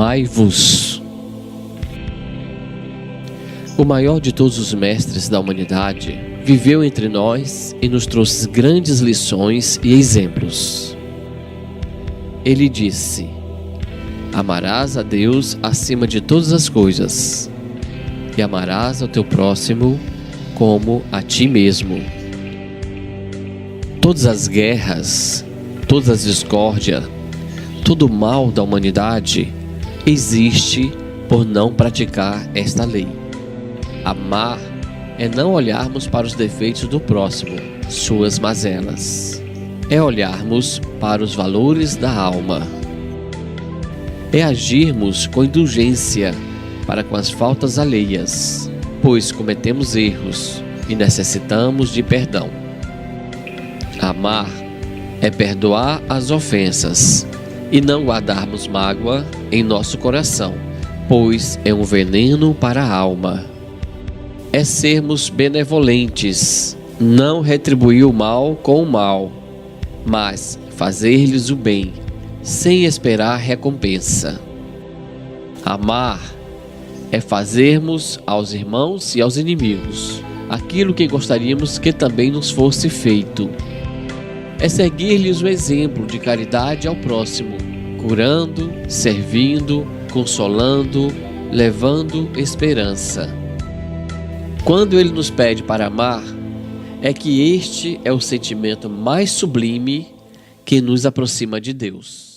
amai-vos. O maior de todos os mestres da humanidade viveu entre nós e nos trouxe grandes lições e exemplos. Ele disse: amarás a Deus acima de todas as coisas e amarás ao teu próximo como a ti mesmo. Todas as guerras, todas as discórdias, todo o mal da humanidade existe por não praticar esta lei. Amar é não olharmos para os defeitos do próximo, suas mazelas. É olharmos para os valores da alma. É agirmos com indulgência para com as faltas alheias, pois cometemos erros e necessitamos de perdão. Amar é perdoar as ofensas e não guardarmos mágoa em nosso coração, pois é um veneno para a alma. É sermos benevolentes, não retribuir o mal com o mal, mas fazer-lhes o bem, sem esperar recompensa. Amar é fazermos aos irmãos e aos inimigos aquilo que gostaríamos que também nos fosse feito. É seguir-lhes o exemplo de caridade ao próximo, curando, servindo, consolando, levando esperança. Quando Ele nos pede para amar, é que este é o sentimento mais sublime que nos aproxima de Deus.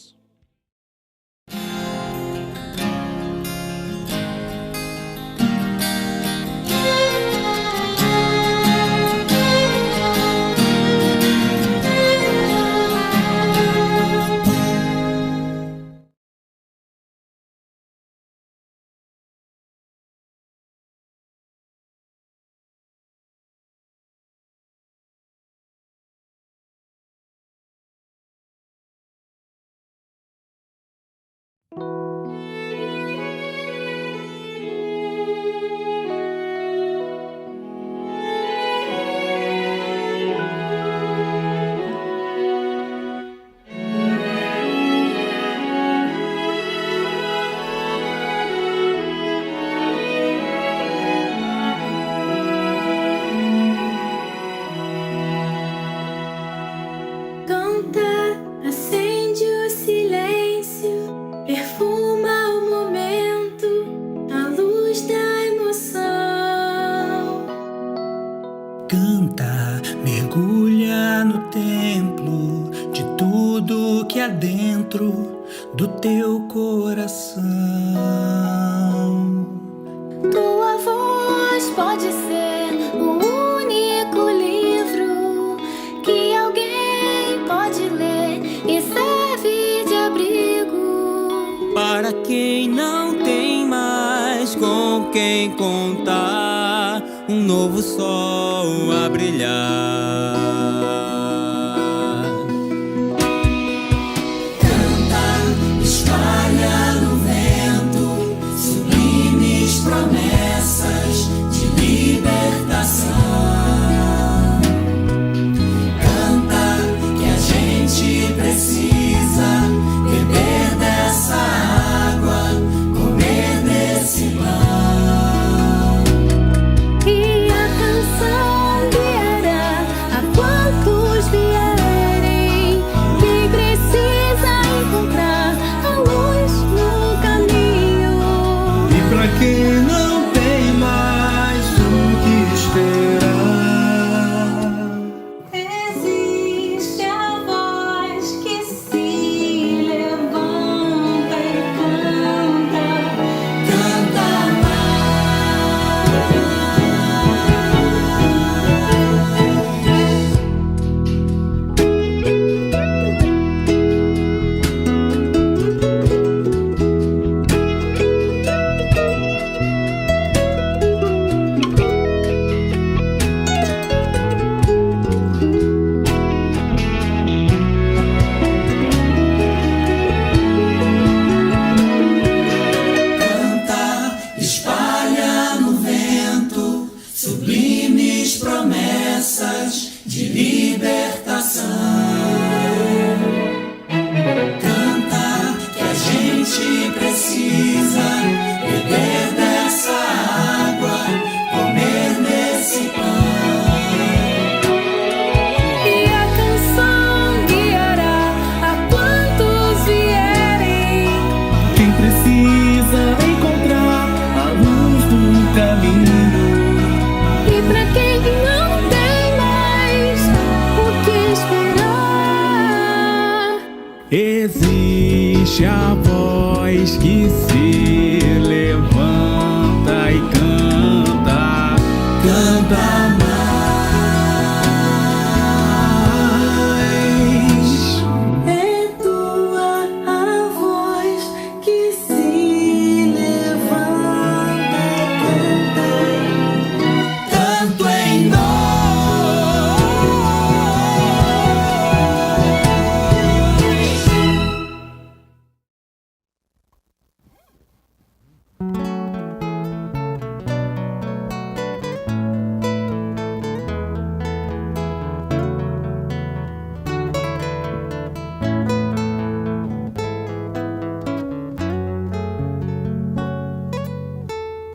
Canta, mergulha no templo de tudo que há dentro do teu coração. Tua voz pode ser o único livro que alguém pode ler e serve de abrigo para quem não tem mais com quem contar, um novo sol a brilhar. Canta, espalha no vento sublimes promessas de libertação. Canta que a gente precisa beber dessa água, comer desse pão. Que não tem mais o que esperar. Existe a voz que se levanta e canta, canta que se levanta e canta, canta mais. É tua a voz que se levanta e canta, Tanto em nós.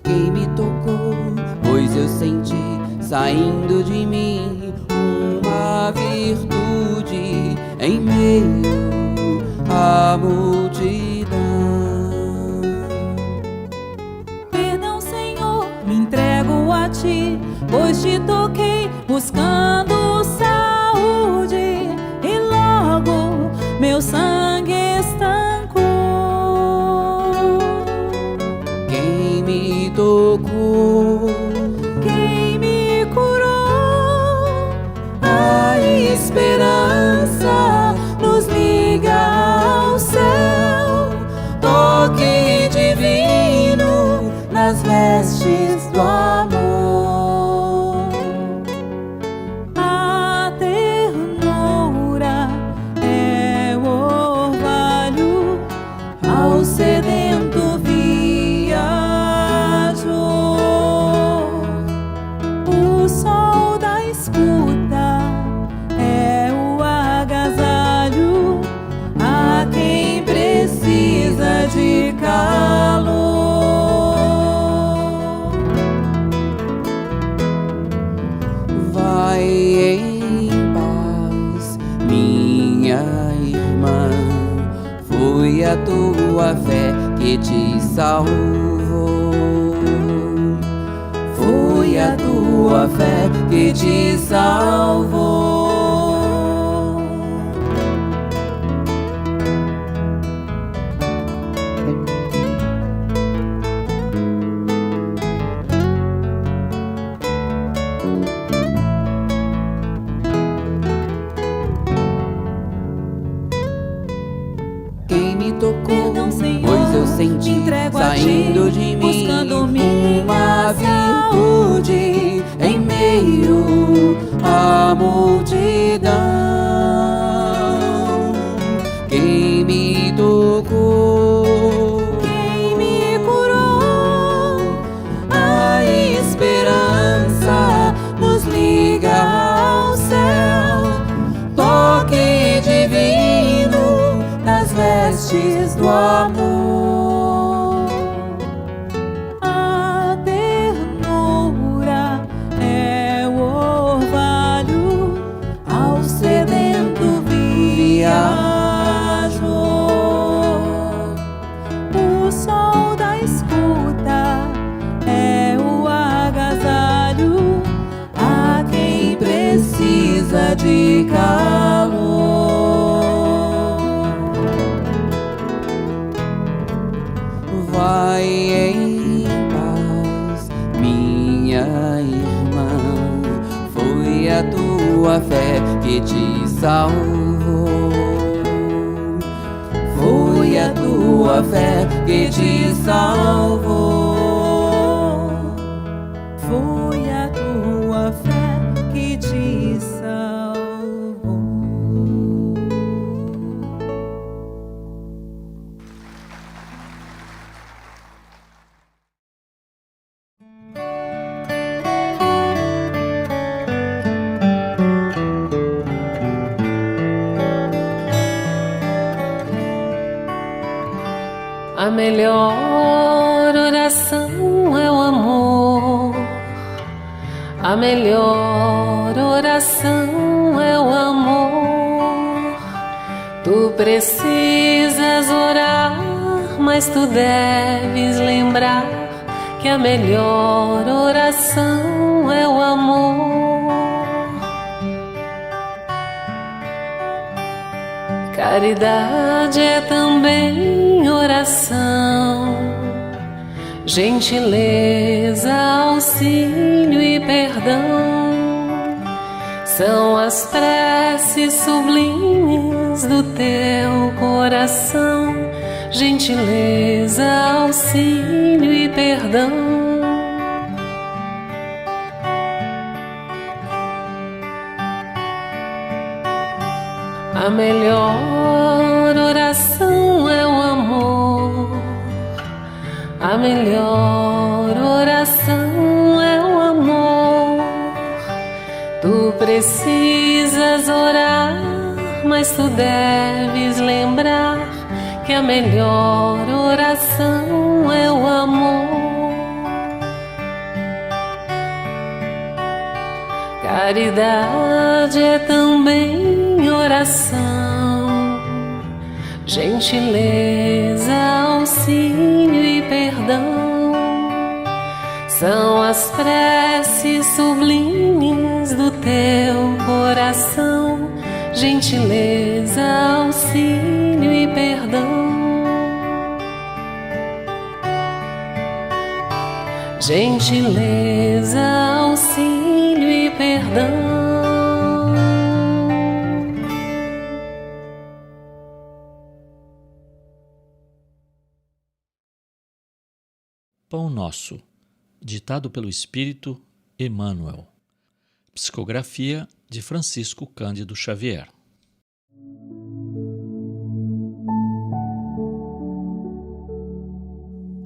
Quem me tocou, pois eu senti saindo de mim uma virtude em meio à multidão. Perdão, Senhor, me entrego a ti, pois te toquei buscando saúde e logo meu sangue estancou. Quem me tocou, Quem me curou, a esperança nos liga ao céu. Toque divino nas vestes do amor. a ternura é o orvalho ao sedento viajou. O sol da escuta é o agasalho a quem precisa de calor. Vai em paz, minha irmã. Foi a tua fé que te salvou. Foi a tua fé que te salvou. Quem me tocou, Perdão, Senhor, pois eu senti me entrego a saindo ti, de mim buscando minha uma virtude em meio à multidão. Quem me tocou, Quem me curou, a esperança nos liga ao céu. Toque divino nas vestes do amor. a ternura é o orvalho ao sedento viajou. O sol da escuta é o agasalho a quem precisa de calor. Vai em paz, minha irmã. Foi a tua fé que te salvou. Foi a tua fé que te salvou. Foi a tua fé que te salvou. A melhor oração é o amor. A melhor oração é o amor. Tu precisas orar, mas tu deves lembrar que a melhor oração é o amor. Caridade é também oração, gentileza, auxílio e perdão. São as preces sublimes do teu coração, gentileza, auxílio e perdão. A melhor oração é o amor, a melhor oração é o amor. Tu precisas orar, mas tu deves lembrar que a melhor oração é o amor. Caridade é também oração, gentileza, auxílio e perdão. São as preces sublimes do teu coração, gentileza, auxílio e perdão. Gentileza, auxílio e perdão. Pão Nosso, ditado pelo Espírito Emmanuel. Psicografia de Francisco Cândido Xavier.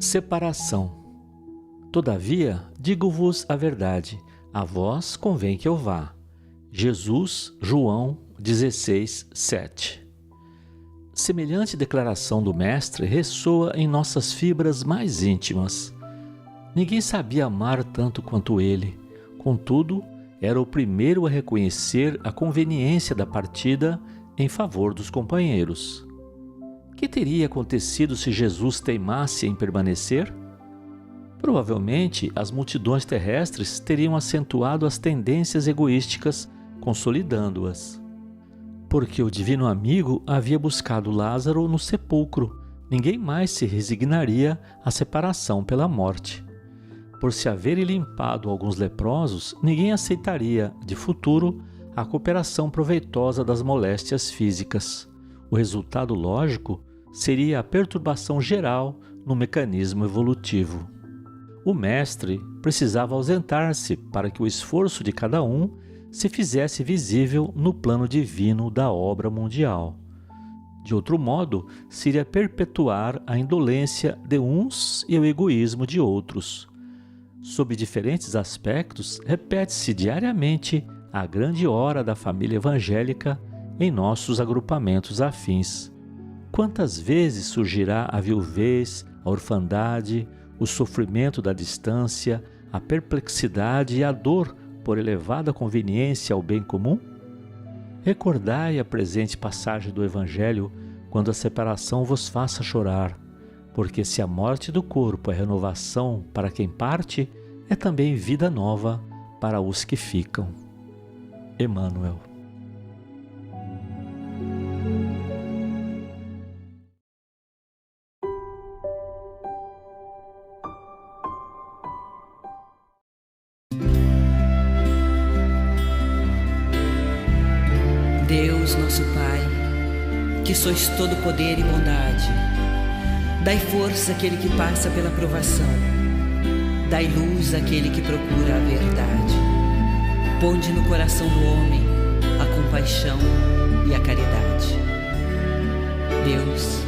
Separação. Todavia, digo-vos a verdade, a vós convém que eu vá. Jesus, João 16, 7. Semelhante declaração do Mestre ressoa em nossas fibras mais íntimas. Ninguém sabia amar tanto quanto ele, contudo, era o primeiro a reconhecer a conveniência da partida em favor dos companheiros. Que teria acontecido se Jesus teimasse em permanecer? Provavelmente, as multidões terrestres teriam acentuado as tendências egoísticas, consolidando-as. Porque o divino amigo havia buscado Lázaro no sepulcro, ninguém mais se resignaria à separação pela morte. Por se haverem limpado alguns leprosos, ninguém aceitaria, de futuro, a cooperação proveitosa das moléstias físicas. O resultado lógico seria a perturbação geral no mecanismo evolutivo. O mestre precisava ausentar-se para que o esforço de cada um se fizesse visível no plano divino da obra mundial. De outro modo, seria perpetuar a indolência de uns e o egoísmo de outros. Sob diferentes aspectos, repete-se diariamente a grande hora da família evangélica em nossos agrupamentos afins. Quantas vezes surgirá a viuvez, a orfandade, o sofrimento da distância, a perplexidade e a dor por elevada conveniência ao bem comum? Recordai a presente passagem do Evangelho quando a separação vos faça chorar, porque se a morte do corpo é renovação para quem parte, é também vida nova para os que ficam. Emmanuel. Deus, nosso Pai, que sois todo poder e bondade, dai força àquele que passa pela provação, dai luz àquele que procura a verdade. Ponde no coração do homem a compaixão e a caridade. Deus,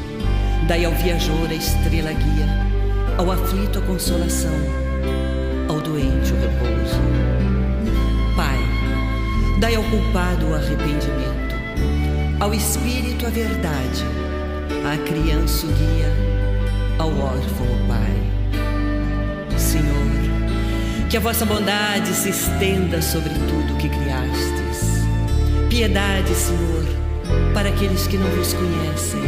dai ao viajor a estrela guia, ao aflito a consolação, ao doente o repouso. Pai, dai ao culpado o arrependimento, ao espírito a verdade, à criança o guia, ao órfão o Pai. Senhor, que a vossa bondade se estenda sobre tudo que criastes. Piedade, Senhor, para aqueles que não vos conhecem,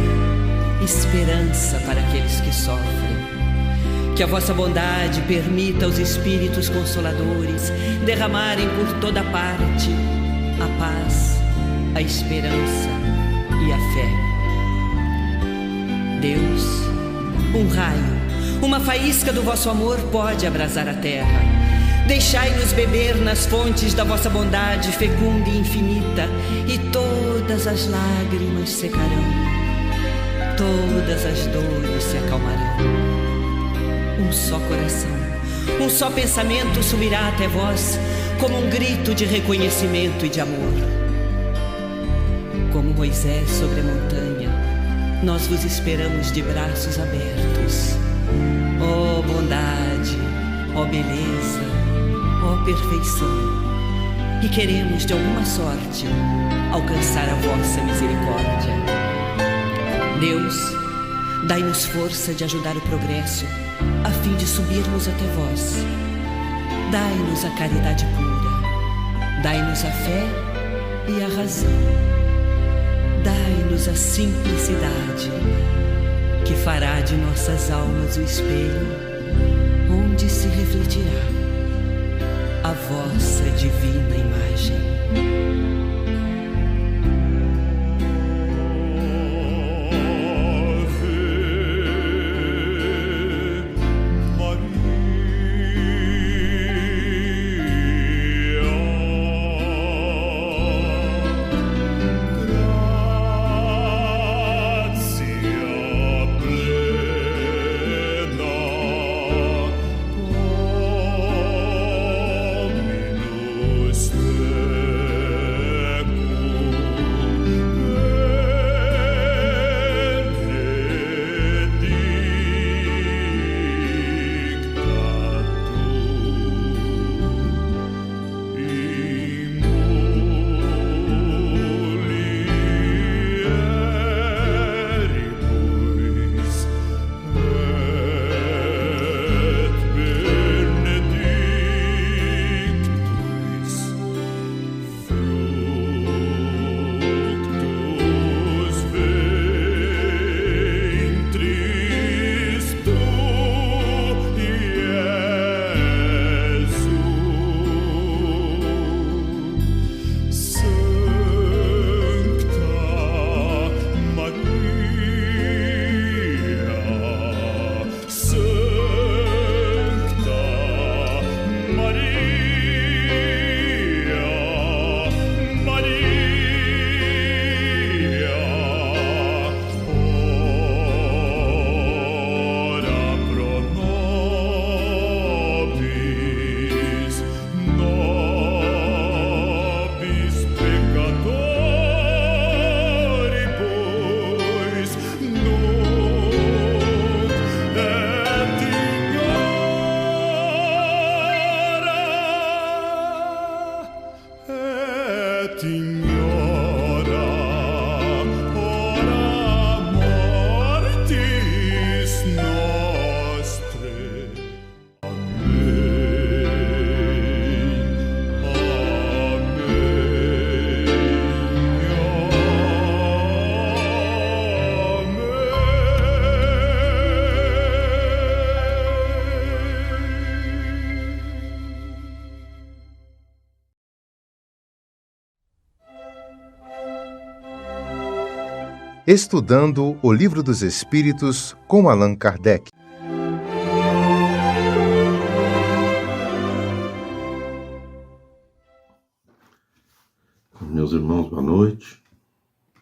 esperança para aqueles que sofrem. Que a vossa bondade permita aos espíritos consoladores derramarem por toda parte a paz, a esperança e a fé. Deus, um raio, uma faísca do vosso amor pode abrasar a terra. Deixai-nos beber nas fontes da vossa bondade fecunda e infinita, e todas as lágrimas secarão, todas as dores se acalmarão. Um só coração, um só pensamento subirá até vós, como um grito de reconhecimento e de amor. Como Moisés sobre a montanha, nós vos esperamos de braços abertos. Ó bondade, ó beleza, ó perfeição. E queremos, de alguma sorte, alcançar a vossa misericórdia. Deus, dai-nos força de ajudar o progresso, a fim de subirmos até vós. Dai-nos a caridade pura, dai-nos a fé e a razão. Dai-nos a simplicidade, que fará de nossas almas o espelho, onde se refletirá a vossa divina imagem. Estudando o Livro dos Espíritos com Allan Kardec. Meus irmãos, boa noite.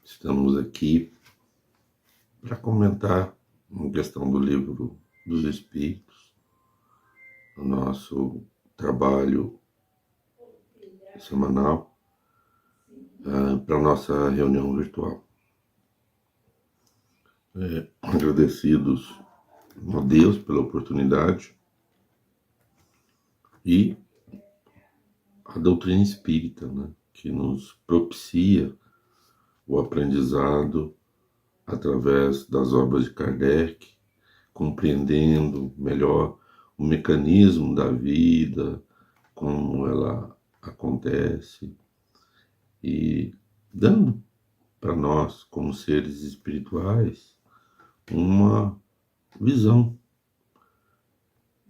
Estamos aqui para comentar uma questão do Livro dos Espíritos, o nosso trabalho semanal, para a nossa reunião virtual. Agradecidos a Deus pela oportunidade e a doutrina espírita, né, que nos propicia o aprendizado através das obras de Kardec, compreendendo melhor o mecanismo da vida, como ela acontece, e dando para nós, como seres espirituais, uma visão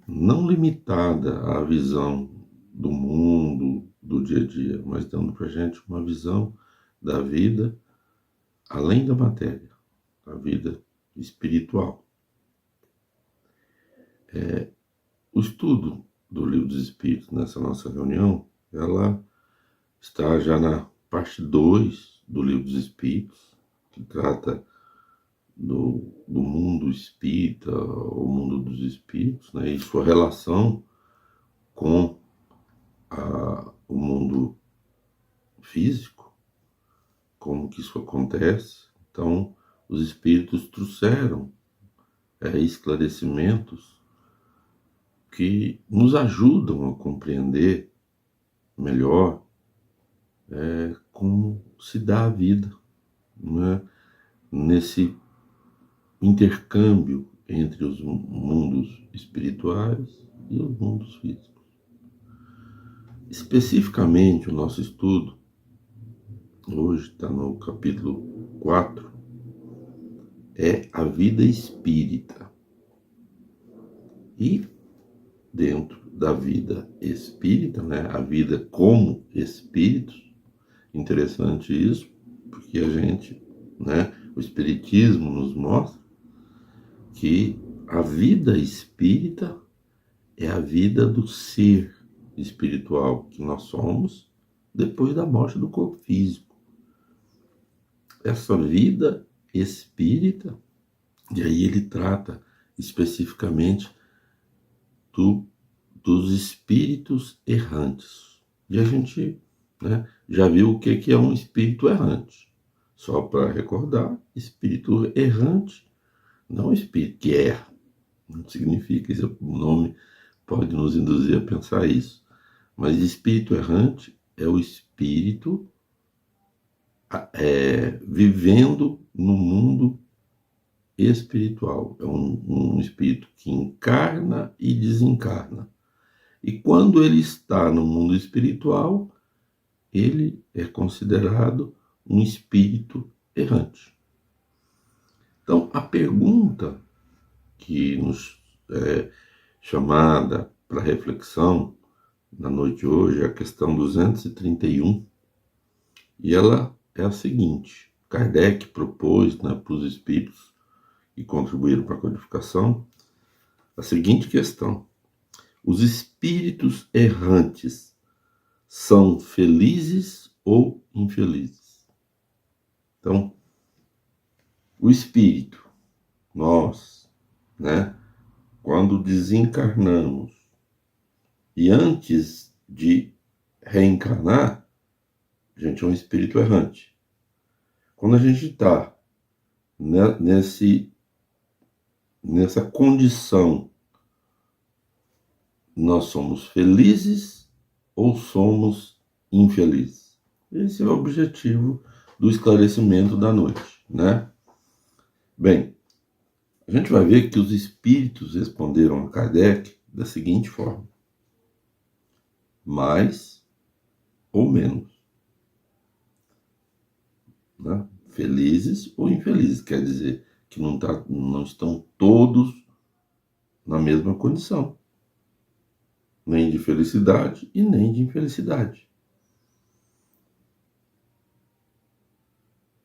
não limitada à visão do mundo, do dia a dia, mas dando para a gente uma visão da vida além da matéria, a vida espiritual. O estudo do Livro dos Espíritos nessa nossa reunião, ela está já na parte 2 do Livro dos Espíritos, que trata do mundo espírita, o mundo dos espíritos, né, e sua relação com o mundo físico, como que isso acontece. Então, os espíritos trouxeram esclarecimentos que nos ajudam a compreender melhor como se dá a vida, né, nesse intercâmbio entre os mundos espirituais e os mundos físicos. Especificamente, o nosso estudo hoje está no capítulo 4, é a vida espírita. E dentro da vida espírita, né, a vida como espíritos, interessante isso, porque a gente, né, o espiritismo nos mostra que a vida espírita é a vida do ser espiritual que nós somos depois da morte do corpo físico. Essa vida espírita, e aí ele trata especificamente dos espíritos errantes. E a gente, né, já viu o que é um espírito errante. Só para recordar, espírito errante não é um espírito que erra. Não significa isso, o nome pode nos induzir a pensar isso. Mas espírito errante é o espírito vivendo no mundo espiritual. É um espírito que encarna e desencarna. E quando ele está no mundo espiritual, ele é considerado um espírito errante. Então, a pergunta que nos é chamada para reflexão na noite de hoje é a questão 231, e ela é a seguinte: Kardec propôs, né, para os espíritos que contribuíram para a codificação a seguinte questão: os espíritos errantes são felizes ou infelizes? Então, o espírito, nós, né, quando desencarnamos e antes de reencarnar, a gente é um espírito errante. Quando a gente está nessa condição, nós somos felizes ou somos infelizes? Esse é o objetivo do esclarecimento da noite, né? Bem, a gente vai ver que os espíritos responderam a Kardec da seguinte forma: mais ou menos, né? Felizes ou infelizes, quer dizer que não estão todos na mesma condição, nem de felicidade e nem de infelicidade.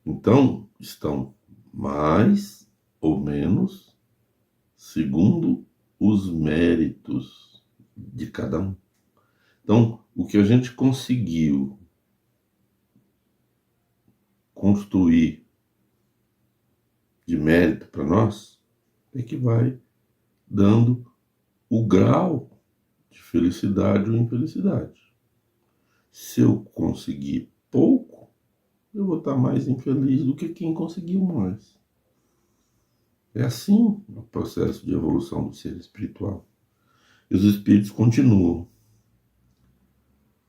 Então, estão mais ou menos segundo os méritos de cada um. Então, o que a gente conseguiu construir de mérito para nós é que vai dando o grau de felicidade ou infelicidade. Se eu conseguir pouco, eu vou estar mais infeliz do que quem conseguiu mais. É assim o processo de evolução do ser espiritual. E os espíritos continuam.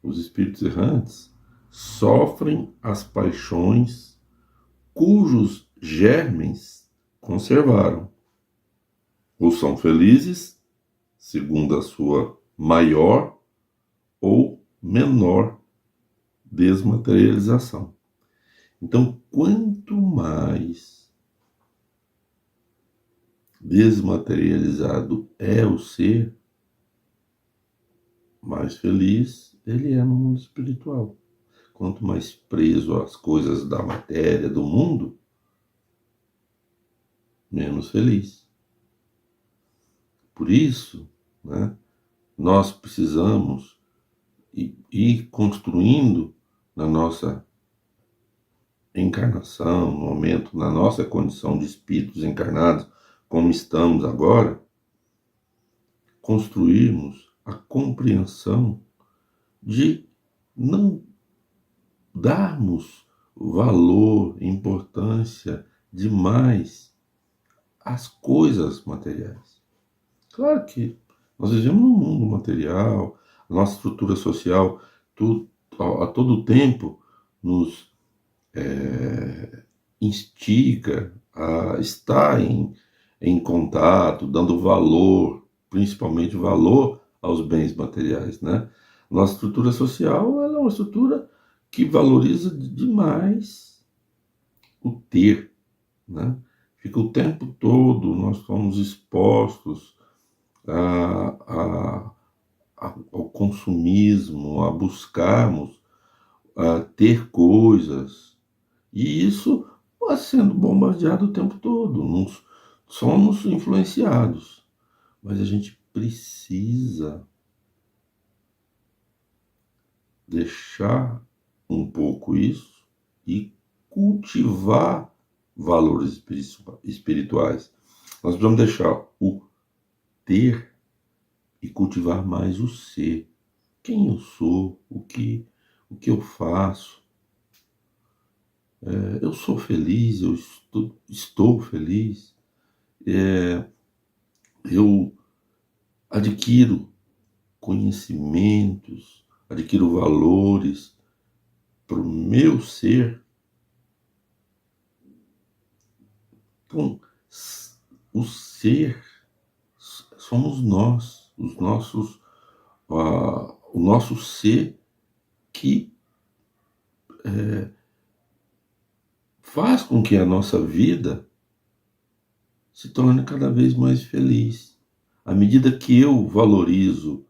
Os espíritos errantes sofrem as paixões cujos germens conservaram. Ou são felizes, segundo a sua maior ou menor desmaterialização. Então, quanto mais desmaterializado é o ser, mais feliz ele é no mundo espiritual. Quanto mais preso às coisas da matéria, do mundo, menos feliz. Por isso, né, nós precisamos ir construindo na nossa encarnação, no momento, na nossa condição de espíritos encarnados, como estamos agora, construirmos a compreensão de não darmos valor, importância demais às coisas materiais. Claro que nós vivemos num mundo material, a nossa estrutura social a todo tempo nos instiga a estar em contato, dando valor, principalmente valor aos bens materiais, né? Nossa estrutura social ela é uma estrutura que valoriza demais o ter, né? Fica o tempo todo, nós somos expostos ao consumismo, a buscarmos ter coisas, e isso vai sendo bombardeado o tempo todo. Nós somos influenciados, mas a gente precisa deixar um pouco isso e cultivar valores espirituais. Nós precisamos deixar o ter e cultivar mais o ser. Quem eu sou, o que eu faço. Eu sou feliz, eu estou feliz. Eu adquiro conhecimentos, adquiro valores para o meu ser. Então, o ser somos nós, o nosso ser que faz com que a nossa vida se torne cada vez mais feliz. À medida que eu valorizo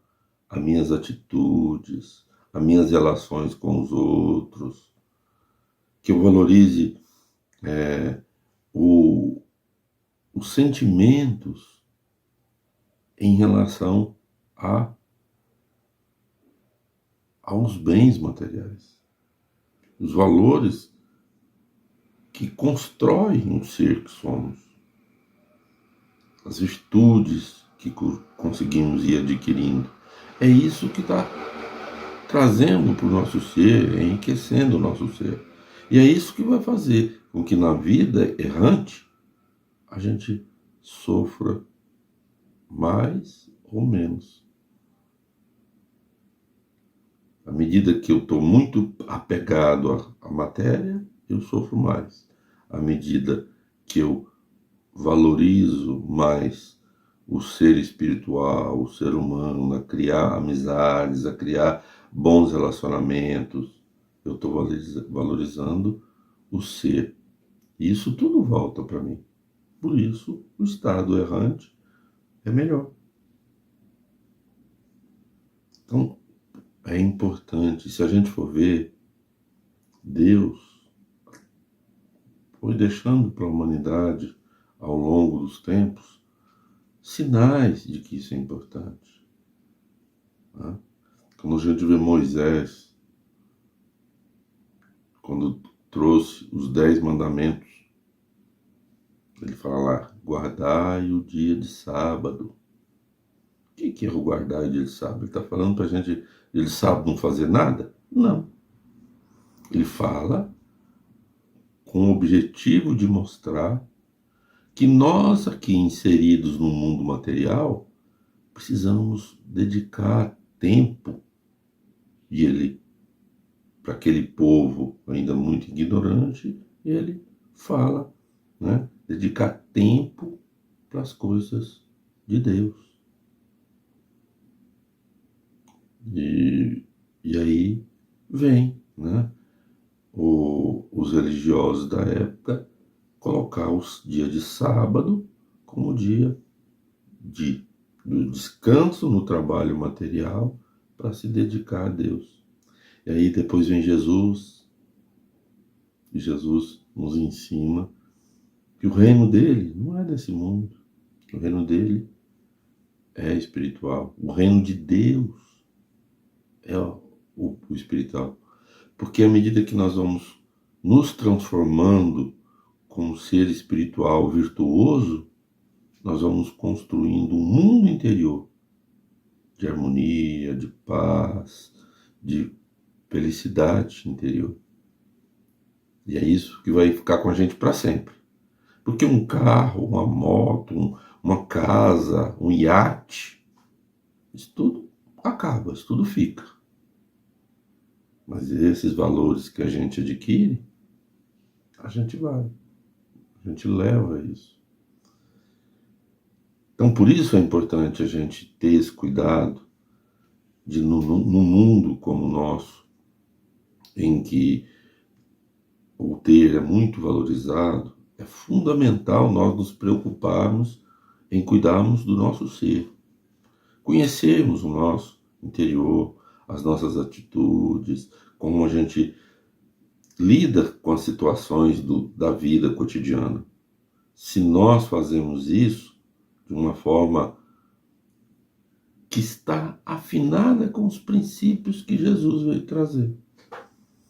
as minhas atitudes, as minhas relações com os outros, que eu valorize os sentimentos em relação aos bens materiais, os valores que constroem o ser que somos, as virtudes que conseguimos ir adquirindo. É isso que está trazendo para o nosso ser, enriquecendo o nosso ser. E é isso que vai fazer com que na vida errante a gente sofra mais ou menos. À medida que eu estou muito apegado à matéria, eu sofro mais. À medida que eu valorizo mais o ser espiritual, o ser humano, a criar amizades, a criar bons relacionamentos, eu estou valorizando o ser. E isso tudo volta para mim. Por isso, o estado errante é melhor. Então, é importante, se a gente for ver, Deus foi deixando para a humanidade, ao longo dos tempos, sinais de que isso é importante. Né? Quando a gente vê Moisés, quando trouxe os 10 mandamentos, ele fala lá, guardai o dia de sábado. O que é o guardar o dia de sábado? Ele está falando para a gente, ele sabe não fazer nada? Não. Ele fala com o objetivo de mostrar que nós aqui inseridos no mundo material precisamos dedicar tempo, e ele, para aquele povo ainda muito ignorante, ele fala, né, dedicar tempo para as coisas de Deus. E aí vem, né, os religiosos da época colocar os dias de sábado como dia do descanso no trabalho material para se dedicar a Deus. E aí depois vem Jesus, e Jesus nos ensina que o reino dele não é desse mundo. O reino dele é espiritual. O reino de Deus é o espiritual. Porque à medida que nós vamos nos transformando como ser espiritual virtuoso, nós vamos construindo um mundo interior de harmonia, de paz, de felicidade interior. E é isso que vai ficar com a gente para sempre. Porque um carro, uma moto, uma casa, um iate, isso tudo acaba, isso tudo fica. Mas esses valores que a gente adquire, a gente leva isso. Então, por isso é importante a gente ter esse cuidado de, num mundo como o nosso, em que o ter é muito valorizado, é fundamental nós nos preocuparmos em cuidarmos do nosso ser, conhecermos o nosso interior, as nossas atitudes, como a gente lida com as situações da vida cotidiana. Se nós fazemos isso de uma forma que está afinada com os princípios que Jesus veio trazer.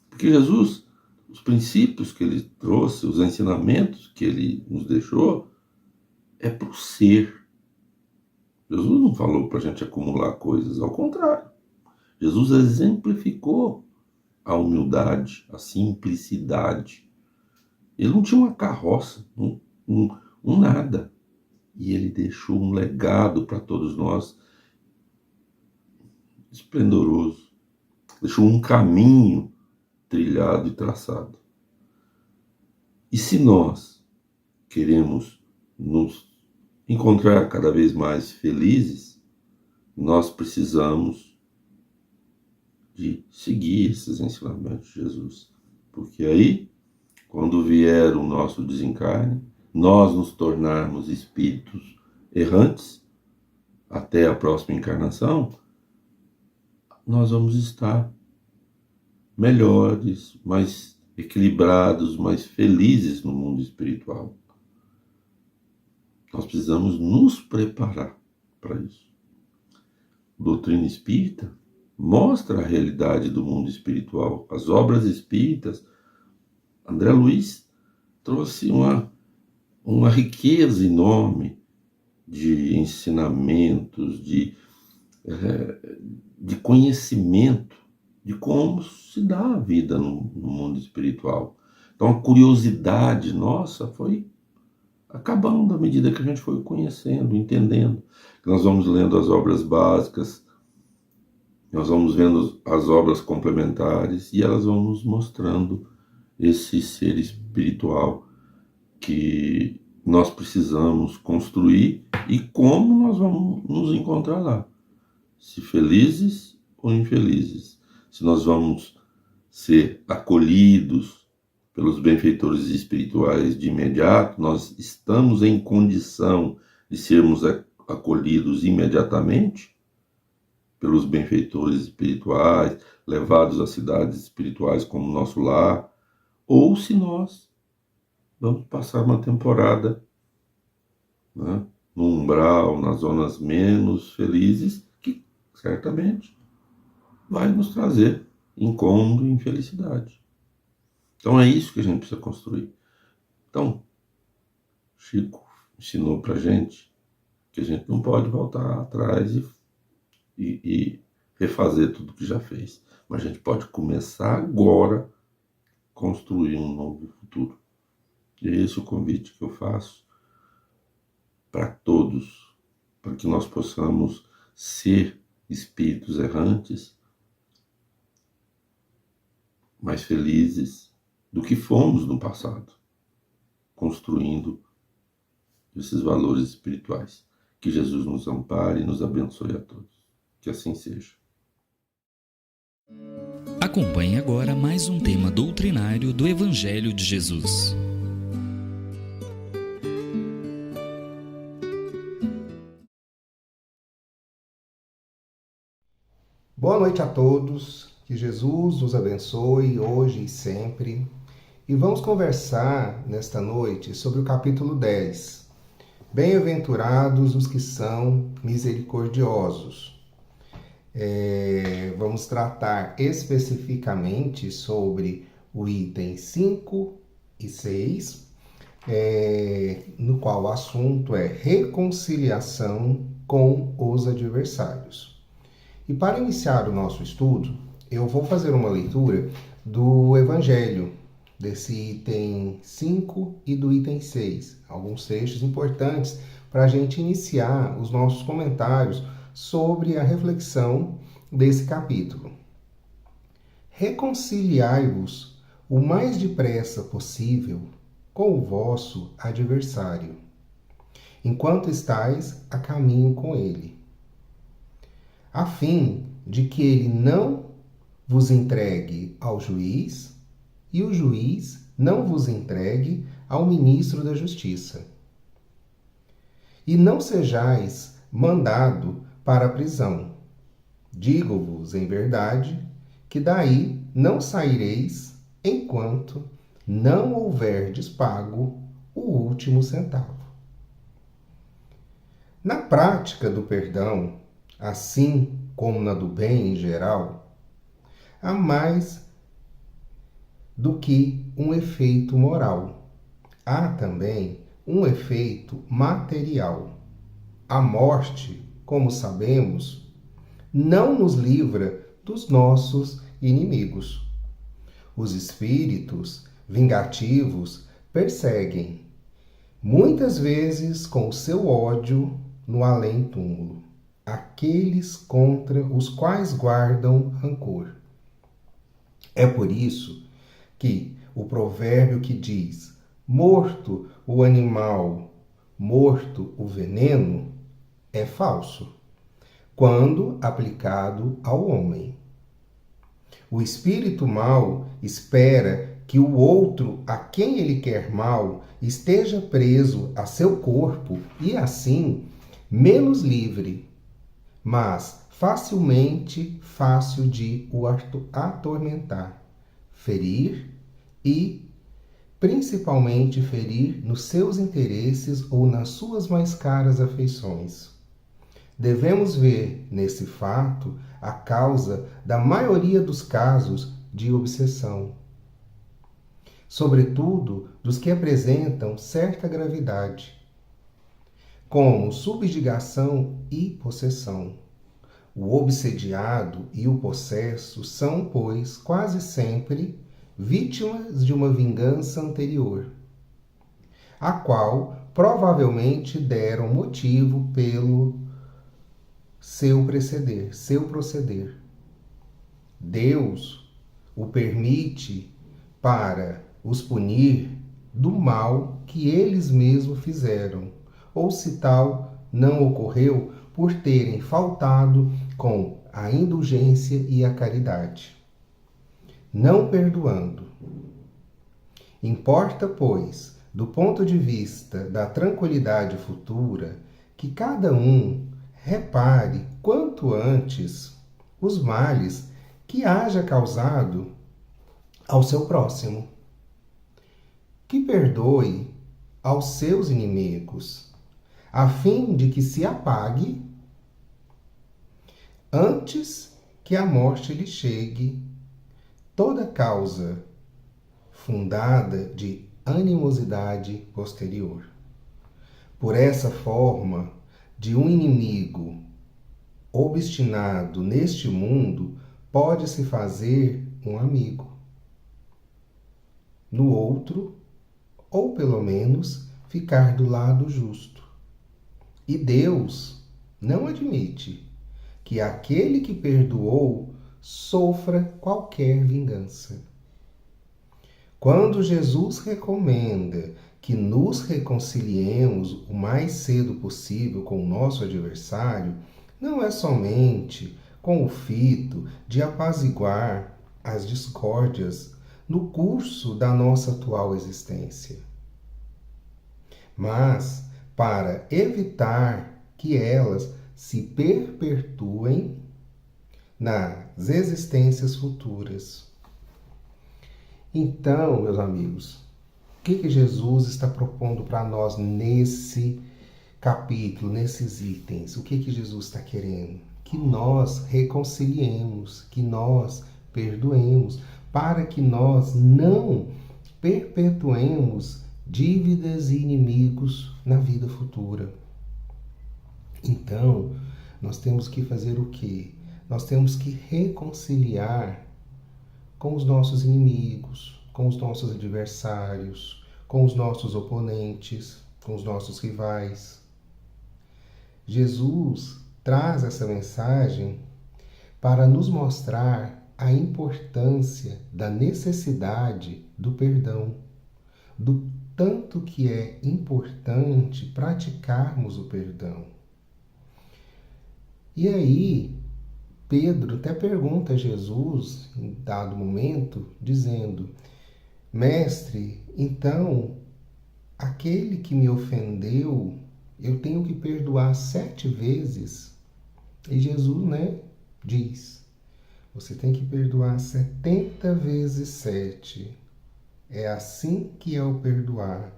Porque Jesus, os princípios que ele trouxe, os ensinamentos que ele nos deixou, é para o ser. Jesus não falou para a gente acumular coisas, ao contrário. Jesus exemplificou a humildade, a simplicidade. Ele não tinha uma carroça, um nada. E ele deixou um legado para todos nós esplendoroso. Deixou um caminho trilhado e traçado. E se nós queremos nos encontrar cada vez mais felizes, nós precisamos de seguir esses ensinamentos de Jesus. Porque aí, quando vier o nosso desencarne, nós nos tornarmos espíritos errantes, até a próxima encarnação, nós vamos estar melhores, mais equilibrados, mais felizes no mundo espiritual. Nós precisamos nos preparar para isso. A doutrina espírita mostra a realidade do mundo espiritual. As obras espíritas, André Luiz trouxe uma riqueza enorme de ensinamentos, de conhecimento de como se dá a vida no mundo espiritual. Então a curiosidade nossa foi acabando à medida que a gente foi conhecendo, entendendo. Nós vamos lendo as obras básicas, nós vamos vendo as obras complementares e elas vão nos mostrando esse ser espiritual que nós precisamos construir e como nós vamos nos encontrar lá. Se felizes ou infelizes. Se nós vamos ser acolhidos pelos benfeitores espirituais de imediato, nós estamos em condição de sermos acolhidos imediatamente pelos benfeitores espirituais, levados a cidades espirituais como nosso lar, ou se nós vamos passar uma temporada, né, no umbral, nas zonas menos felizes, que certamente vai nos trazer incômodo e infelicidade. Então é isso que a gente precisa construir. Então, Chico ensinou pra gente que a gente não pode voltar atrás e refazer tudo que já fez. Mas a gente pode começar agora a construir um novo futuro. E é esse o convite que eu faço para todos, para que nós possamos ser espíritos errantes, mais felizes do que fomos no passado, construindo esses valores espirituais. Que Jesus nos ampare e nos abençoe a todos. Que assim seja. Acompanhe agora mais um tema doutrinário do Evangelho de Jesus. Boa noite a todos, que Jesus nos abençoe hoje e sempre. e vamos conversar nesta noite sobre o capítulo 10. Bem-aventurados os que são misericordiosos. Vamos tratar especificamente sobre o item 5 e 6, no qual o assunto é reconciliação com os adversários. E para iniciar o nosso estudo, eu vou fazer uma leitura do Evangelho, desse item 5 e do item 6. Alguns trechos importantes para a gente iniciar os nossos comentários sobre a reflexão desse capítulo. Reconciliai-vos o mais depressa possível com o vosso adversário, enquanto estais a caminho com ele, a fim de que ele não vos entregue ao juiz e o juiz não vos entregue ao ministro da justiça. E não sejais mandado para a prisão. Digo-vos em verdade que daí não saireis enquanto não houverdes pago o último centavo. Na prática do perdão, assim como na do bem em geral, há mais do que um efeito moral. Há também um efeito material. A morte, como sabemos, não nos livra dos nossos inimigos. Os espíritos vingativos perseguem, muitas vezes com seu ódio no além-túmulo, aqueles contra os quais guardam rancor. É por isso que o provérbio que diz: morto o animal, morto o veneno, é falso, quando aplicado ao homem. O espírito mau espera que o outro a quem ele quer mal esteja preso a seu corpo e, assim, menos livre, mas facilmente fácil de o atormentar, ferir e, principalmente, ferir nos seus interesses ou nas suas mais caras afeições. Devemos ver nesse fato a causa da maioria dos casos de obsessão, sobretudo dos que apresentam certa gravidade, como subjugação e possessão. O obsediado e o possesso são, pois, quase sempre vítimas de uma vingança anterior, a qual provavelmente deram motivo pelo seu proceder. Deus o permite para os punir do mal que eles mesmos fizeram, ou se tal não ocorreu, por terem faltado com a indulgência e a caridade, não perdoando. Importa, pois, do ponto de vista da tranquilidade futura, que cada um repare quanto antes os males que haja causado ao seu próximo, que perdoe aos seus inimigos, a fim de que se apague antes que a morte lhe chegue toda causa fundada de animosidade posterior. Por essa forma, de um inimigo obstinado neste mundo, pode-se fazer um amigo no outro, ou pelo menos ficar do lado justo. E Deus não admite que aquele que perdoou sofra qualquer vingança. Quando Jesus recomenda que nos reconciliemos o mais cedo possível com o nosso adversário, não é somente com o fito de apaziguar as discórdias no curso da nossa atual existência, mas para evitar que elas se perpetuem nas existências futuras. Então, meus amigos, o que Jesus está propondo para nós nesse capítulo, nesses itens? O que Jesus está querendo? Que nós reconciliemos, que nós perdoemos, para que nós não perpetuemos dívidas e inimigos na vida futura. Então, nós temos que fazer o quê? Nós temos que reconciliar com os nossos inimigos, com os nossos adversários, com os nossos oponentes, com os nossos rivais. Jesus traz essa mensagem para nos mostrar a importância da necessidade do perdão, do tanto que é importante praticarmos o perdão. E aí, Pedro até pergunta a Jesus, em dado momento, dizendo: Mestre, então, aquele que me ofendeu, eu tenho que perdoar 7 vezes? E Jesus, diz: você tem que perdoar 70 vezes 7. É assim que é o perdoar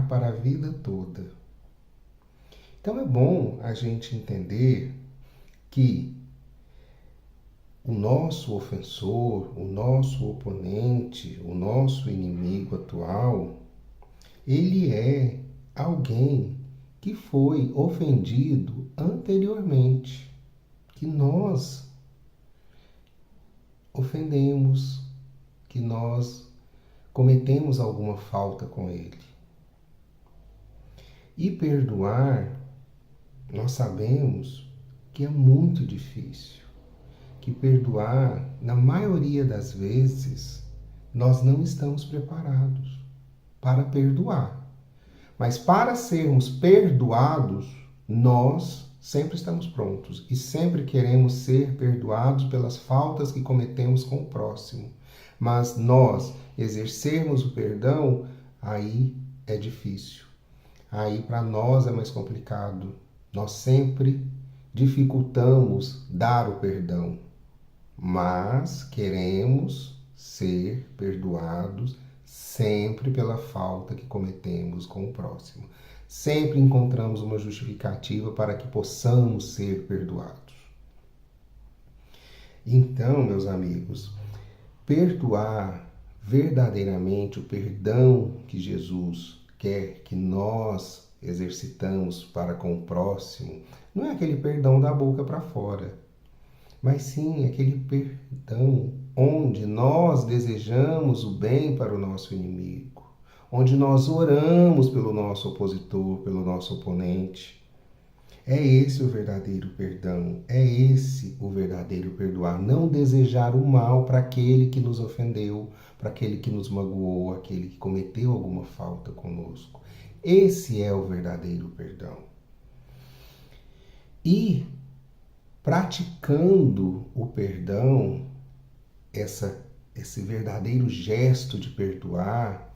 para a vida toda. Então é bom a gente entender que o nosso ofensor, o nosso oponente, o nosso inimigo atual, ele é alguém que foi ofendido anteriormente, que nós ofendemos, que nós cometemos alguma falta com ele. E perdoar, nós sabemos que é muito difícil, que perdoar, na maioria das vezes, nós não estamos preparados para perdoar. Mas para sermos perdoados, nós sempre estamos prontos e sempre queremos ser perdoados pelas faltas que cometemos com o próximo. Mas nós exercermos o perdão, aí é difícil. Aí para nós é mais complicado. Nós sempre dificultamos dar o perdão, mas queremos ser perdoados sempre pela falta que cometemos com o próximo. Sempre encontramos uma justificativa para que possamos ser perdoados. Então, meus amigos, perdoar verdadeiramente, o perdão que Jesus quer que nós exercitamos para com o próximo, não é aquele perdão da boca para fora, mas sim aquele perdão onde nós desejamos o bem para o nosso inimigo, onde nós oramos pelo nosso opositor, pelo nosso oponente. É esse o verdadeiro perdão, é esse o verdadeiro perdoar. Não desejar o mal para aquele que nos ofendeu, para aquele que nos magoou, aquele que cometeu alguma falta conosco. Esse é o verdadeiro perdão. E praticando o perdão, esse verdadeiro gesto de perdoar,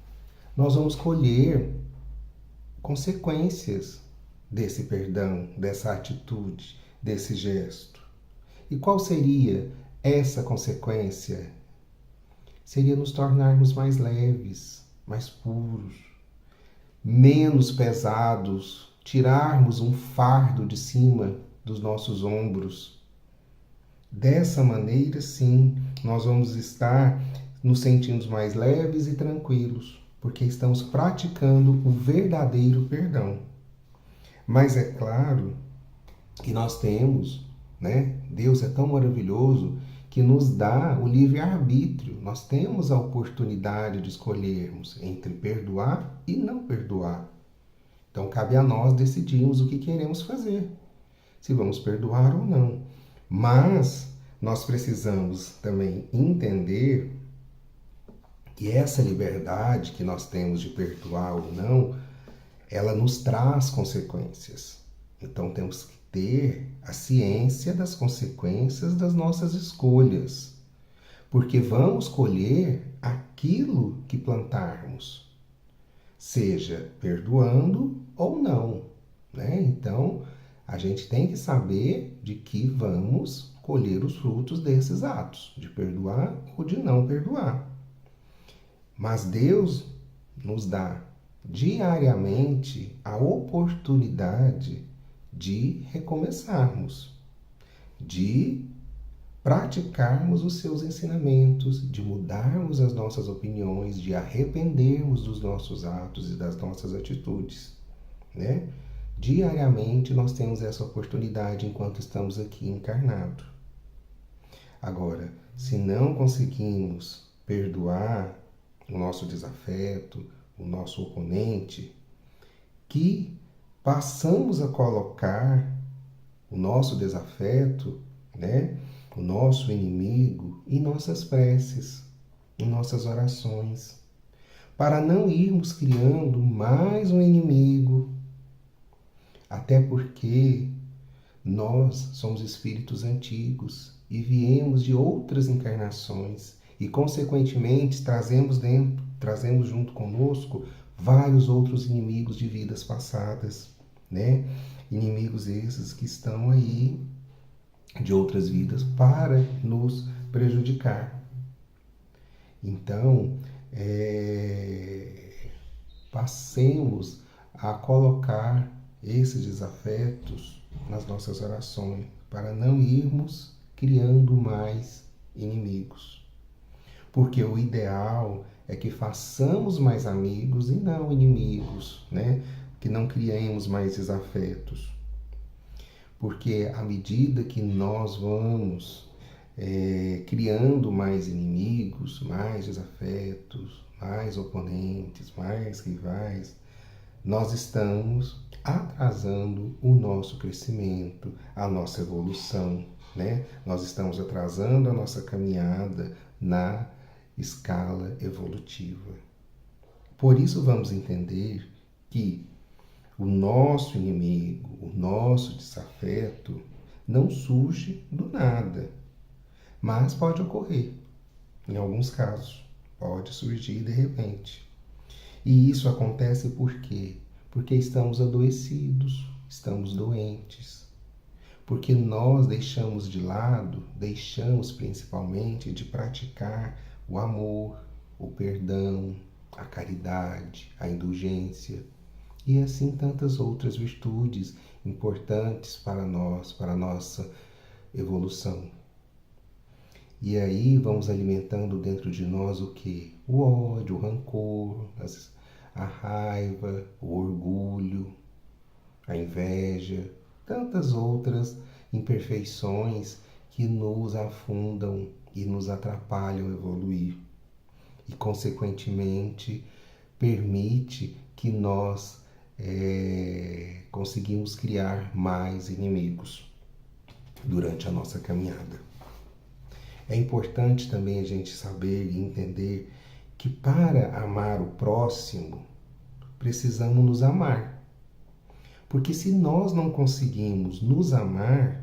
nós vamos colher consequências desse perdão, dessa atitude, desse gesto. E qual seria essa consequência? Seria nos tornarmos mais leves, mais puros, menos pesados, tirarmos um fardo de cima dos nossos ombros. Dessa maneira, sim, nós vamos estar nos sentindo mais leves e tranquilos, porque estamos praticando o verdadeiro perdão. Mas é claro que nós temos, Deus é tão maravilhoso que nos dá o livre-arbítrio. Nós temos a oportunidade de escolhermos entre perdoar e não perdoar. Então cabe a nós decidirmos o que queremos fazer, se vamos perdoar ou não. Mas nós precisamos também entender que essa liberdade que nós temos de perdoar ou não, ela nos traz consequências. Então temos que ter a ciência das consequências das nossas escolhas, porque vamos colher aquilo que plantarmos, seja perdoando ou não, Então a gente tem que saber de que vamos colher os frutos desses atos, de perdoar ou de não perdoar. Mas Deus nos dá diariamente a oportunidade de recomeçarmos, de praticarmos os seus ensinamentos, de mudarmos as nossas opiniões, de arrependermos dos nossos atos e das nossas atitudes, né? Diariamente nós temos essa oportunidade enquanto estamos aqui encarnados. Agora, se não conseguimos perdoar o nosso desafeto, o nosso oponente, que passamos a colocar o nosso desafeto, né, o nosso inimigo, em nossas preces, em nossas orações, para não irmos criando mais um inimigo, até porque nós somos espíritos antigos e viemos de outras encarnações e, consequentemente, trazemos junto conosco vários outros inimigos de vidas passadas, né? Inimigos esses que estão aí de outras vidas para nos prejudicar. Então, passemos a colocar esses desafetos nas nossas orações para não irmos criando mais inimigos. Porque o ideal é que façamos mais amigos e não inimigos, né? Que não criemos mais desafetos. Porque à medida que nós vamos criando mais inimigos, mais desafetos, mais oponentes, mais rivais, nós estamos atrasando o nosso crescimento, a nossa evolução, né? Nós estamos atrasando a nossa caminhada na escala evolutiva. Por isso vamos entender que o nosso inimigo, o nosso desafeto, não surge do nada, mas pode ocorrer. Em alguns casos, pode surgir de repente. E isso acontece por quê? Porque estamos adoecidos, estamos doentes. Porque nós deixamos de lado, deixamos principalmente de praticar o amor, o perdão, a caridade, a indulgência e assim tantas outras virtudes importantes para nós, para a nossa evolução. E aí vamos alimentando dentro de nós o quê? O ódio, o rancor, a raiva, o orgulho, a inveja, tantas outras imperfeições que nos afundam e nos atrapalham a evoluir. E, consequentemente, permite que nós conseguimos criar mais inimigos durante a nossa caminhada. É importante também a gente saber e entender que para amar o próximo, precisamos nos amar. Porque se nós não conseguimos nos amar,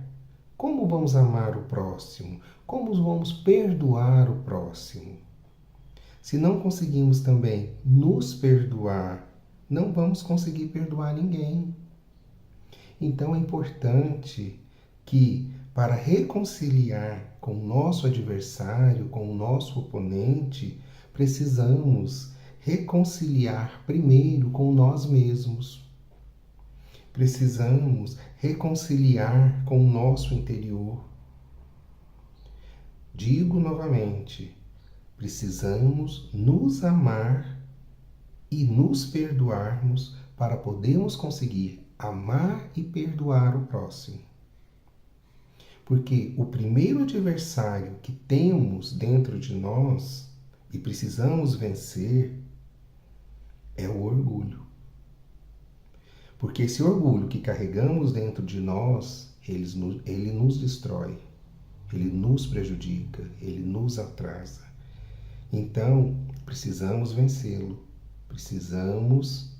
como vamos amar o próximo? Como vamos perdoar o próximo? Se não conseguimos também nos perdoar, não vamos conseguir perdoar ninguém. Então é importante que, para reconciliar com o nosso adversário, com o nosso oponente, precisamos reconciliar primeiro com nós mesmos. Precisamos reconciliar com o nosso interior. Digo novamente, precisamos nos amar e nos perdoarmos para podermos conseguir amar e perdoar o próximo. Porque o primeiro adversário que temos dentro de nós e precisamos vencer é o orgulho. Porque esse orgulho que carregamos dentro de nós, ele nos destrói, ele nos prejudica, ele nos atrasa. Então, precisamos vencê-lo, precisamos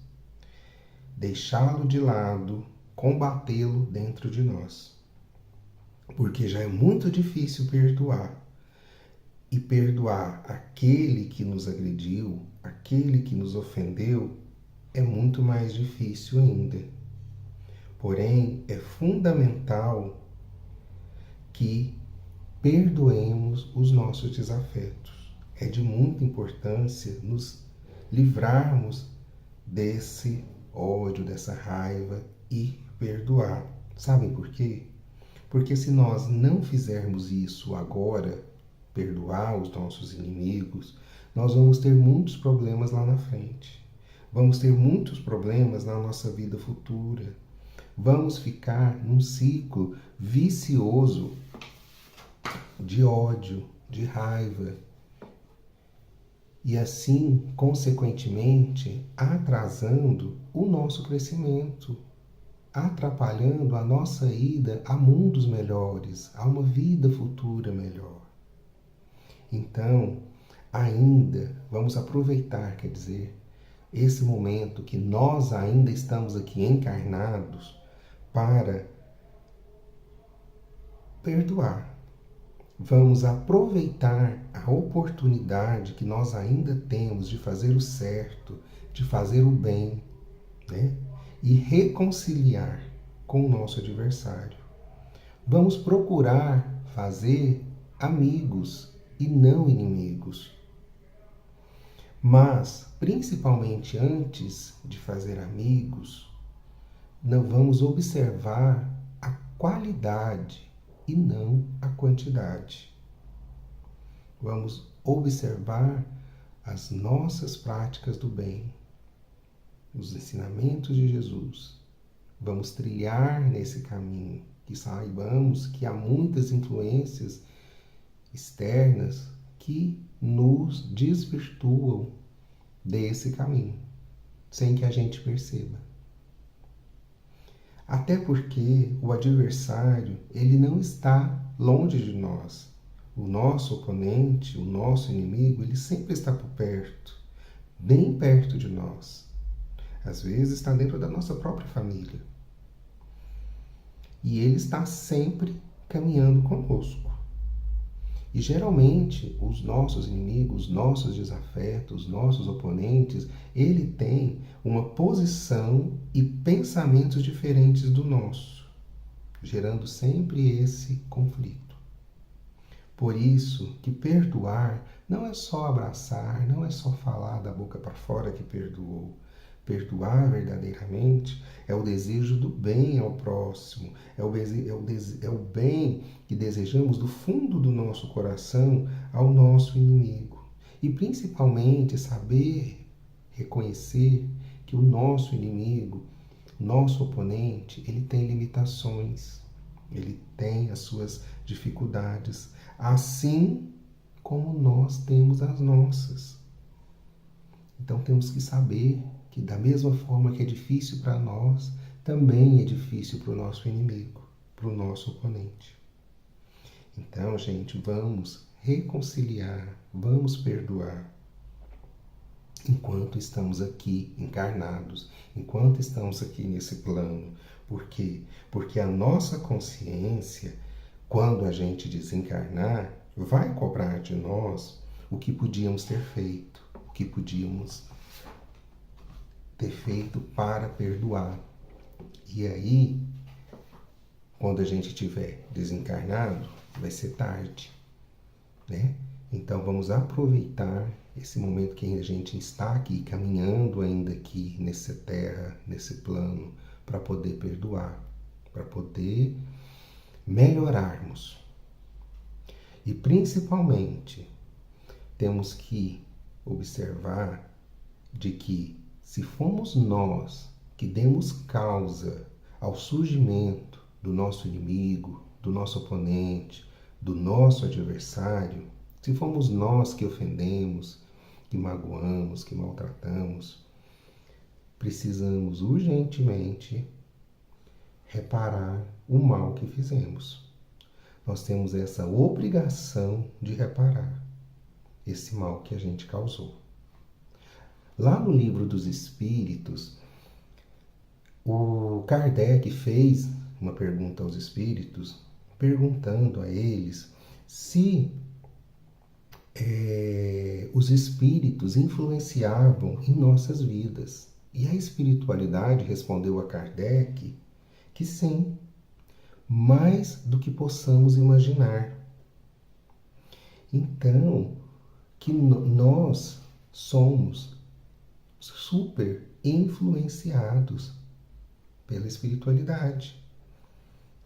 deixá-lo de lado, combatê-lo dentro de nós. Porque já é muito difícil perdoar. E perdoar aquele que nos agrediu, aquele que nos ofendeu, é muito mais difícil ainda. Porém, é fundamental que perdoemos os nossos desafetos. é de muita importância nos livrarmos desse ódio, dessa raiva e perdoar. Sabem por quê? Porque se nós não fizermos isso agora, perdoar os nossos inimigos, nós vamos ter muitos problemas lá na frente. Vamos ter muitos problemas na nossa vida futura. Vamos ficar num ciclo vicioso de ódio, de raiva. E assim, consequentemente, atrasando o nosso crescimento, atrapalhando a nossa ida a mundos melhores, a uma vida futura melhor. Então, ainda vamos aproveitar, quer dizer, esse momento que nós ainda estamos aqui encarnados para perdoar. Vamos aproveitar a oportunidade que nós ainda temos de fazer o certo, de fazer o bem, né? E reconciliar com o nosso adversário. Vamos procurar fazer amigos e não inimigos. Mas, principalmente antes de fazer amigos, não vamos observar a qualidade e não a quantidade. Vamos observar as nossas práticas do bem, os ensinamentos de Jesus. Vamos trilhar nesse caminho, que saibamos que há muitas influências externas que nos desvirtuam desse caminho, sem que a gente perceba. Até porque o adversário, ele não está longe de nós. O nosso oponente, o nosso inimigo, ele sempre está por perto, bem perto de nós. Às vezes está dentro da nossa própria família. E ele está sempre caminhando conosco. E geralmente os nossos inimigos, os nossos desafetos, os nossos oponentes, ele tem uma posição e pensamentos diferentes do nosso, gerando sempre esse conflito. Por isso que perdoar não é só abraçar, não é só falar da boca para fora que perdoou. Perdoar verdadeiramente é o desejo do bem ao próximo, é o bem que desejamos do fundo do nosso coração ao nosso inimigo. E principalmente saber reconhecer que o nosso inimigo, nosso oponente, ele tem limitações, ele tem as suas dificuldades, assim como nós temos as nossas. Então temos que saber que da mesma forma que é difícil para nós, também é difícil para o nosso inimigo, para o nosso oponente. Então, gente, vamos reconciliar, vamos perdoar enquanto estamos aqui encarnados, enquanto estamos aqui nesse plano. Por quê? Porque a nossa consciência, quando a gente desencarnar, vai cobrar de nós o que podíamos ter feito, o que podíamos ter feito para perdoar. E aí, quando a gente estiver desencarnado, vai ser tarde, né? Então vamos aproveitar esse momento que a gente está aqui, caminhando ainda aqui nessa terra, nesse plano, para poder perdoar, para poder melhorarmos. E principalmente, temos que observar de que se fomos nós que demos causa ao surgimento do nosso inimigo, do nosso oponente, do nosso adversário, se fomos nós que ofendemos, que magoamos, que maltratamos, precisamos urgentemente reparar o mal que fizemos. Nós temos essa obrigação de reparar esse mal que a gente causou. Lá no Livro dos Espíritos, o Kardec fez uma pergunta aos espíritos, perguntando a eles se os espíritos influenciavam em nossas vidas. E a espiritualidade respondeu a Kardec que sim, mais do que possamos imaginar. Então, que nós somos super influenciados pela espiritualidade,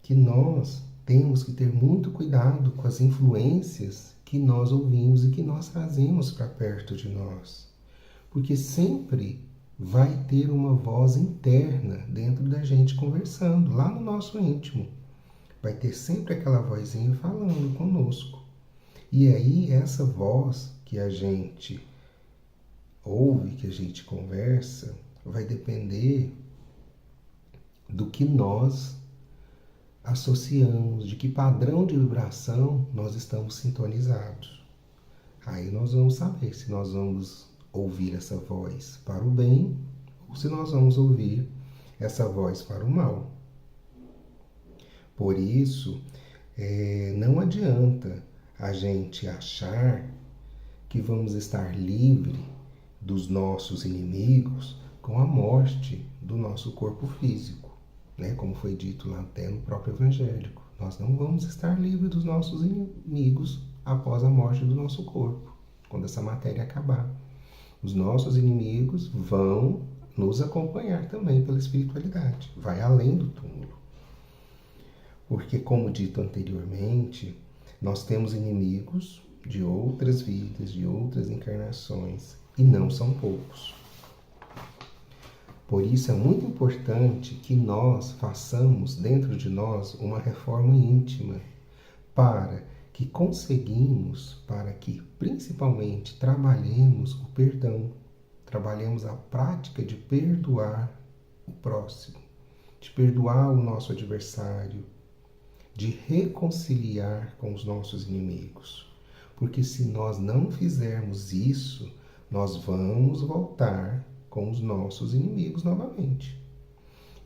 que nós temos que ter muito cuidado com as influências que nós ouvimos e que nós trazemos para perto de nós, porque sempre vai ter uma voz interna dentro da gente conversando, lá no nosso íntimo. Vai ter sempre aquela vozinha falando conosco. E aí essa voz que a gente ouve, que a gente conversa, vai depender do que nós associamos, de que padrão de vibração nós estamos sintonizados. Aí nós vamos saber se nós vamos ouvir essa voz para o bem ou se nós vamos ouvir essa voz para o mal. Por isso, não adianta a gente achar que vamos estar livre dos nossos inimigos com a morte do nosso corpo físico, né? Como foi dito lá até no próprio evangélico. Nós não vamos estar livres dos nossos inimigos após a morte do nosso corpo, quando essa matéria acabar. Os nossos inimigos vão nos acompanhar também pela espiritualidade, vai além do túmulo. Porque, como dito anteriormente, nós temos inimigos de outras vidas, de outras encarnações, e não são poucos. Por isso é muito importante que nós façamos dentro de nós uma reforma íntima para que principalmente trabalhemos o perdão, trabalhemos a prática de perdoar o próximo, de perdoar o nosso adversário, de reconciliar com os nossos inimigos. Porque se nós não fizermos isso, nós vamos voltar com os nossos inimigos novamente.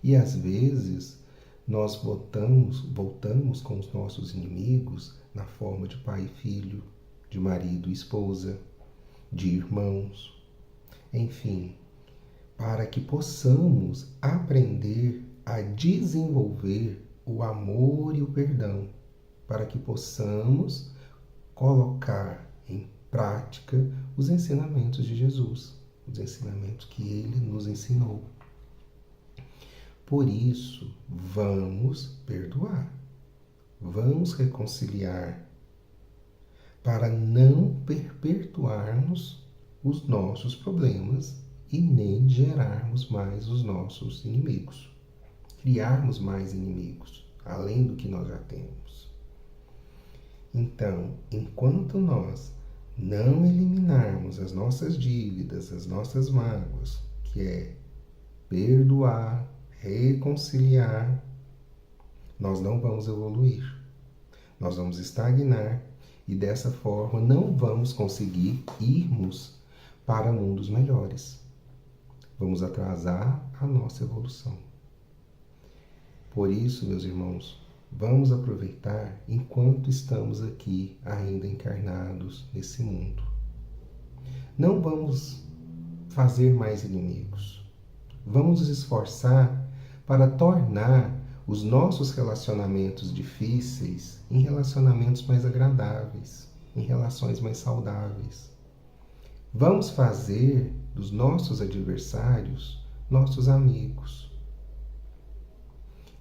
E às vezes nós voltamos com os nossos inimigos na forma de pai e filho, de marido e esposa, de irmãos, enfim, para que possamos aprender a desenvolver o amor e o perdão, para que possamos colocar em prática os ensinamentos de Jesus, os ensinamentos que ele nos ensinou. Por isso, vamos perdoar, vamos reconciliar, para não perpetuarmos os nossos problemas e nem gerarmos mais os nossos inimigos, criarmos mais inimigos, além do que nós já temos. Então, enquanto nós não eliminarmos as nossas dívidas, as nossas mágoas, que é perdoar, reconciliar, nós não vamos evoluir. Nós vamos estagnar e dessa forma não vamos conseguir irmos para mundos melhores. Vamos atrasar a nossa evolução. Por isso, meus irmãos, vamos aproveitar enquanto estamos aqui ainda encarnados nesse mundo. Não vamos fazer mais inimigos. Vamos nos esforçar para tornar os nossos relacionamentos difíceis em relacionamentos mais agradáveis, em relações mais saudáveis. Vamos fazer dos nossos adversários nossos amigos.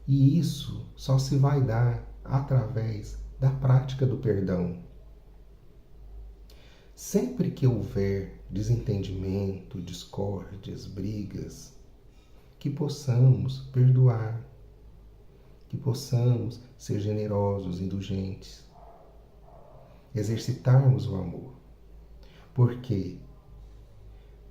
E isso só se vai dar através da prática do perdão. Sempre que houver desentendimento, discórdias, brigas, que possamos perdoar, que possamos ser generosos, indulgentes, exercitarmos o amor. Porque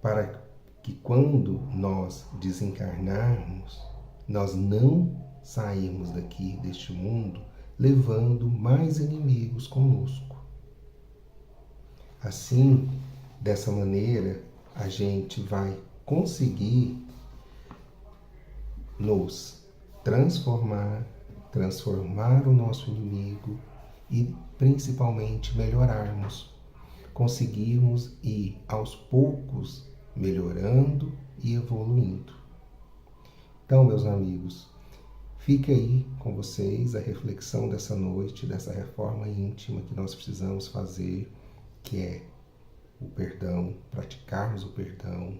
para que quando nós desencarnarmos, nós não sairmos daqui, deste mundo, levando mais inimigos conosco. Assim, dessa maneira, a gente vai conseguir nos transformar o nosso inimigo e principalmente melhorarmos, conseguirmos ir aos poucos melhorando e evoluindo. Então, meus amigos, fica aí com vocês a reflexão dessa noite, dessa reforma íntima que nós precisamos fazer, que é o perdão, praticarmos o perdão,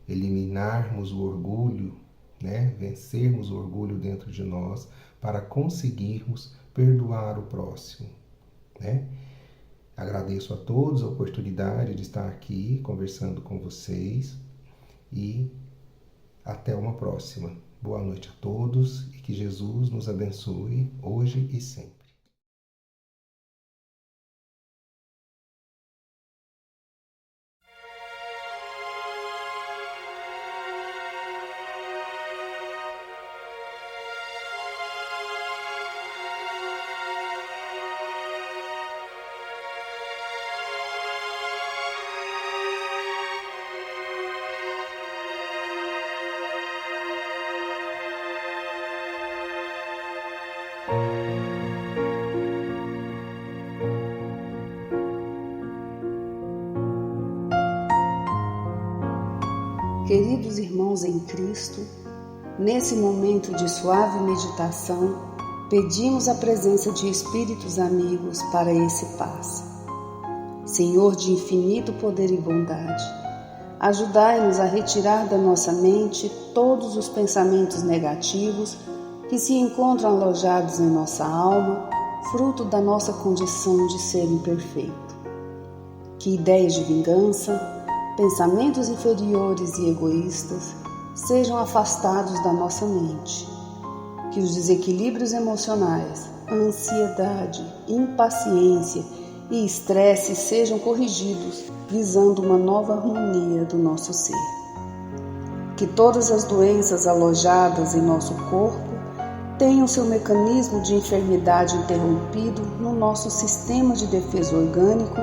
eliminarmos o orgulho, né? Vencermos o orgulho dentro de nós para conseguirmos perdoar o próximo, né? Agradeço a todos a oportunidade de estar aqui conversando com vocês e até uma próxima. Boa noite a todos e que Jesus nos abençoe hoje e sempre. Queridos irmãos em Cristo, nesse momento de suave meditação, pedimos a presença de espíritos amigos para esse passe. Senhor de infinito poder e bondade, ajudai-nos a retirar da nossa mente todos os pensamentos negativos que se encontram alojados em nossa alma, fruto da nossa condição de ser imperfeito. Que ideias de vingança, pensamentos inferiores e egoístas sejam afastados da nossa mente. Que os desequilíbrios emocionais, ansiedade, impaciência e estresse sejam corrigidos, visando uma nova harmonia do nosso ser. Que todas as doenças alojadas em nosso corpo tenham seu mecanismo de enfermidade interrompido no nosso sistema de defesa orgânico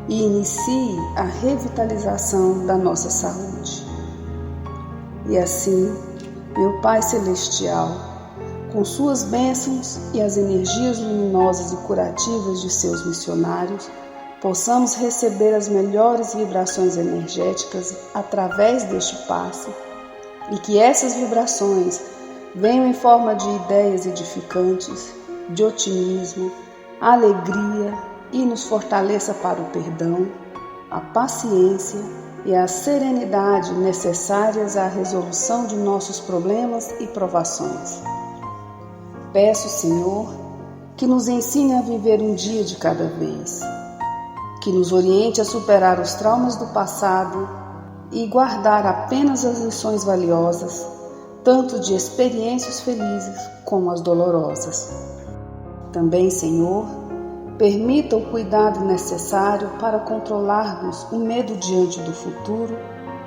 e inicie a revitalização da nossa saúde. E assim, meu Pai Celestial, com suas bênçãos e as energias luminosas e curativas de seus missionários, possamos receber as melhores vibrações energéticas através deste passe e que essas vibrações venham em forma de ideias edificantes, de otimismo, alegria, e nos fortaleça para o perdão, a paciência e a serenidade necessárias à resolução de nossos problemas e provações. Peço, Senhor, que nos ensine a viver um dia de cada vez, que nos oriente a superar os traumas do passado e guardar apenas as lições valiosas, tanto de experiências felizes como as dolorosas. Também, Senhor, permita o cuidado necessário para controlarmos o medo diante do futuro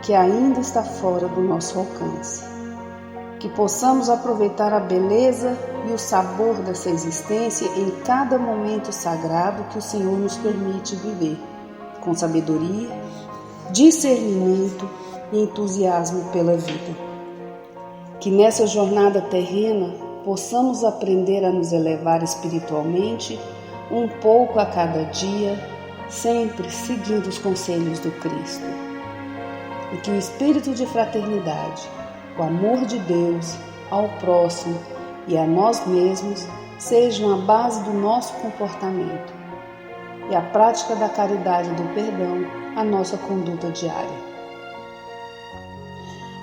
que ainda está fora do nosso alcance. Que possamos aproveitar a beleza e o sabor dessa existência em cada momento sagrado que o Senhor nos permite viver, com sabedoria, discernimento e entusiasmo pela vida. Que nessa jornada terrena possamos aprender a nos elevar espiritualmente um pouco a cada dia, sempre seguindo os conselhos do Cristo. E que o espírito de fraternidade, o amor de Deus ao próximo e a nós mesmos sejam a base do nosso comportamento e a prática da caridade e do perdão a nossa conduta diária.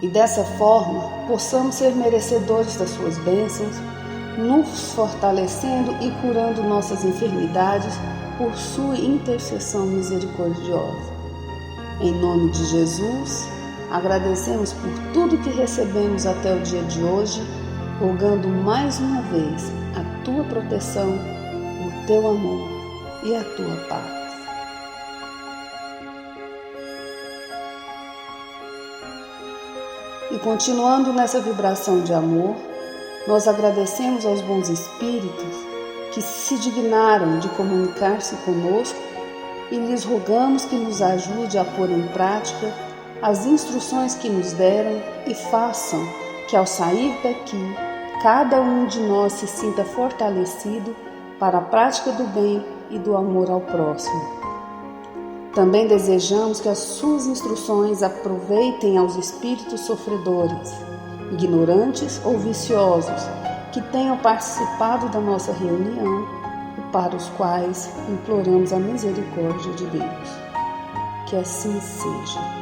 E dessa forma possamos ser merecedores das suas bênçãos, nos fortalecendo e curando nossas enfermidades por sua intercessão misericordiosa. Em nome de Jesus, agradecemos por tudo que recebemos até o dia de hoje, rogando mais uma vez a tua proteção, o teu amor e a tua paz. E continuando nessa vibração de amor, nós agradecemos aos bons espíritos que se dignaram de comunicar-se conosco e lhes rogamos que nos ajude a pôr em prática as instruções que nos deram e façam que ao sair daqui, cada um de nós se sinta fortalecido para a prática do bem e do amor ao próximo. Também desejamos que as suas instruções aproveitem aos espíritos sofredores, ignorantes ou viciosos, que tenham participado da nossa reunião e para os quais imploramos a misericórdia de Deus. que assim seja.